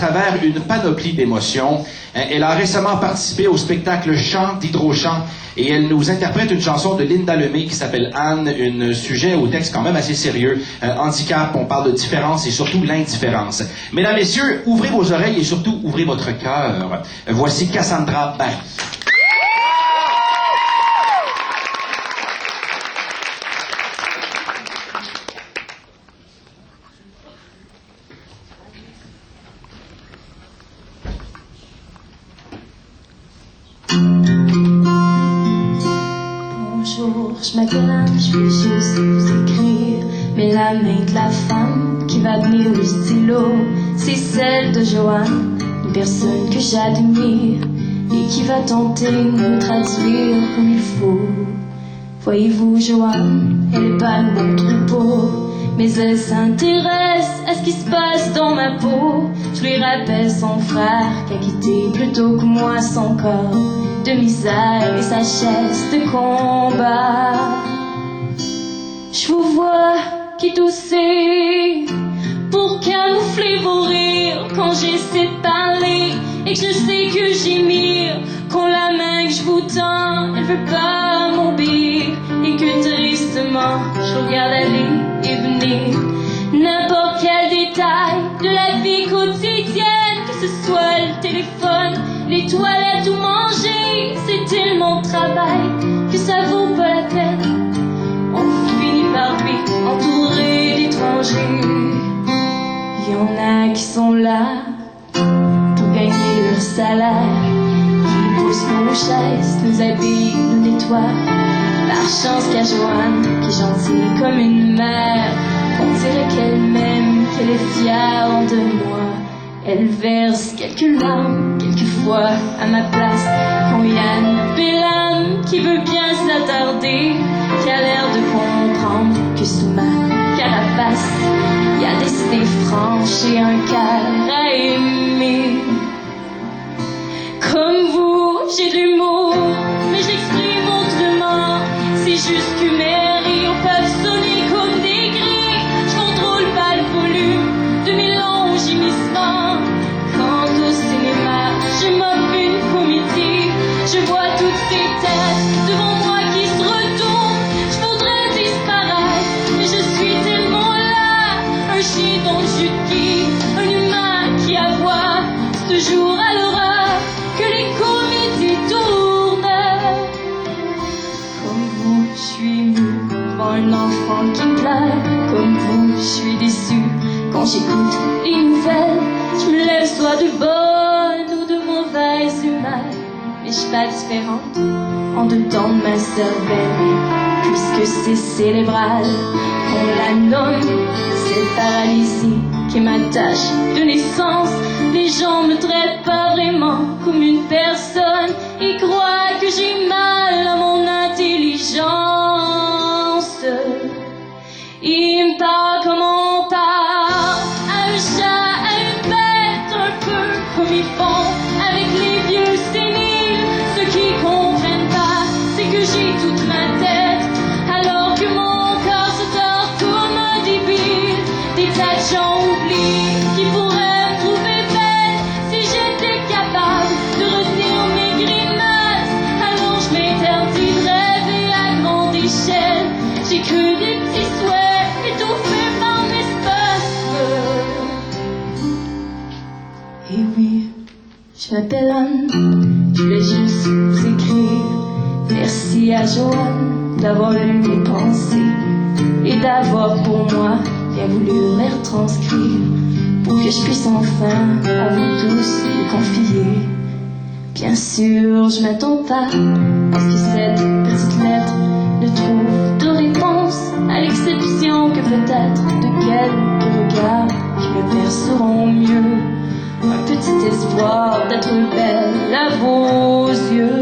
travers une panoplie d'émotions. Elle a récemment participé au spectacle Chant d'Hydrochant et elle nous interprète une chanson de Linda Lemay qui s'appelle Anne, un sujet au texte quand même assez sérieux. Handicap, on parle de différence et surtout l'indifférence. Mesdames, Messieurs, ouvrez vos oreilles et surtout ouvrez votre cœur. Voici Cassandra Barry. Bonjour, je m'appelle Anne, je vais juste vous écrire. Mais la main de la femme qui va tenir le stylo, c'est celle de Joanne, une personne que j'admire et qui va tenter de me traduire comme il faut. Voyez-vous, Joanne, elle est pas de mon troupeau, mais elle s'intéresse à ce qui se passe dans ma peau. Je lui rappelle son frère qui a quitté plus tôt que moi son corps de misère et sa chaise de combat. Je vous vois qui toussez pour camoufler vos rires quand j'essaie de parler et que je sais que j'émire. Quand la main que je vous tends, elle veut pas m'obéir et que tristement je regarde aller et venir. N'importe quel détail de la vie quotidienne, que ce soit le téléphone, les toilettes ou manger, c'est tellement de travail que ça vaut pas la peine. On finit par lui entouré d'étrangers. Y en a qui sont là pour gagner leur salaire, qui poussent nos chaises, nous habillent, nous nettoient. Par chance qu'il y a Joanne qui est gentille comme une mère. On dirait qu'elle m'aime, qu'elle est fière de moi. Elle verse quelques larmes, quelquefois à ma place. Quand il y a une belle âme qui veut bien s'attarder, qui a l'air de comprendre que sous ma carapace, il y a des idées franches et un cœur à aimer. Comme vous, j'ai de l'humour, mais j'exprime autrement. C'est juste que mes rires peuvent sonner comme des grilles. Je contrôle pas le volume de mes longs gémissements. Quant au cinéma, je m'offre une comédie. Je vois toutes ces têtes devant moi qui se retournent. Je voudrais disparaître, mais je suis tellement là. Un chien dans le jus de qui, un humain qui aboie. C'est toujours à l'horreur que les comédies tournent. Comme vous, je suis émue devant un enfant qui pleure. Comme vous, je suis déçue quand j'écoute les nouvelles. Je me lève soit de bonne ou de mauvaise humeur, mais je suis pas différente en dedans de ma cervelle, puisque c'est cérébral qu'on la nomme. Cette paralysie qui est ma tâche de naissance. Les gens me traitent pas vraiment comme une personne et croient que j'ai mal à mon intelligence. Ils me parlent comme on parle à un chat, à une bête, un peu comme ils font avec les vieux séniles. Ceux qui comprennent pas, c'est que j'ai toute ma tête, alors que mon corps se tord comme un débile. Des tas de gens oublient qui pourraient me trouver bête si j'étais capable de retenir mes grimaces. Alors je m'interdis de rêver à grande échelle. J'ai que des petits souhaits étouffés par mes spasmes. Et oui, je m'appelle Anne, je voulais juste vous écrire. Merci à Joanne d'avoir lu mes pensées et d'avoir pour moi bien voulu les retranscrire, pour que je puisse enfin à vous tous me confier. Bien sûr, je m'attends pas à ce que cette petite lettre ne trouve de réponse, à l'exception que peut-être de quelques regards qui me perceront mieux. Un petit espoir d'être belle à vos yeux.